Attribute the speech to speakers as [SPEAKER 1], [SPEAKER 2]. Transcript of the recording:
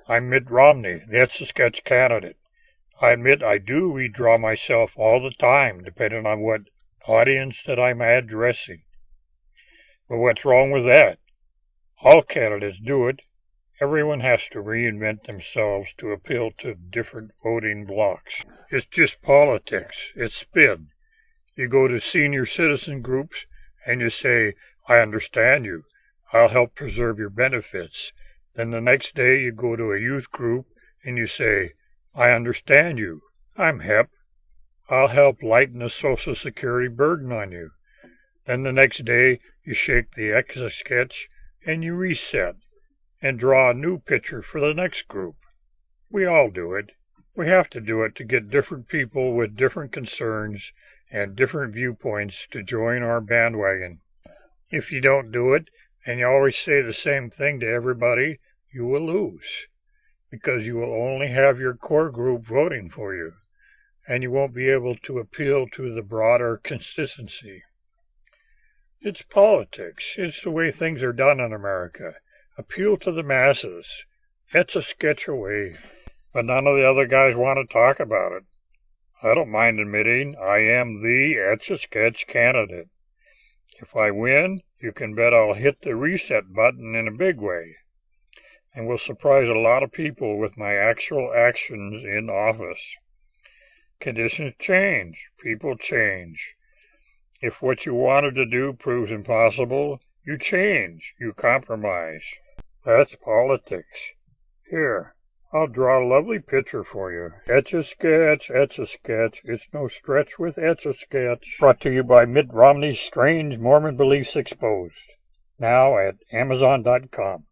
[SPEAKER 1] I'm Mitt Romney, the Etch-a-Sketch candidate. I admit I do redraw myself all the time, depending on what audience that I'm addressing. But what's wrong with that? All candidates do it. Everyone has to reinvent themselves to appeal to different voting blocs. It's just politics. It's spin. You go to senior citizen groups and you say, I understand you. I'll help preserve your benefits. Then the next day you go to a youth group and you say, I understand you. I'm hep. I'll help lighten the Social Security burden on you. Then the next day you shake the Etch-a-Sketch and you reset and draw a new picture for the next group. We all do it. We have to do it to get different people with different concerns and different viewpoints to join our bandwagon. If you don't do it and you always say the same thing to everybody, you will lose, because you will only have your core group voting for you, and you won't be able to appeal to the broader constituency. It's politics. It's the way things are done in America. Appeal to the masses. Etch-a-Sketch away. But none of the other guys want to talk about it. I don't mind admitting I am the Etch-a-Sketch candidate. If I win, you can bet I'll hit the reset button in a big way, and will surprise a lot of people with my actual actions in office. Conditions change. People change. If what you wanted to do proves impossible, you change. You compromise. That's politics. Here, I'll draw a lovely picture for you. Etch-a-Sketch, Etch-a-Sketch. It's no stretch with Etch-a-Sketch. Brought to you by Mitt Romney's Strange Mormon Beliefs Exposed. Now at Amazon.com.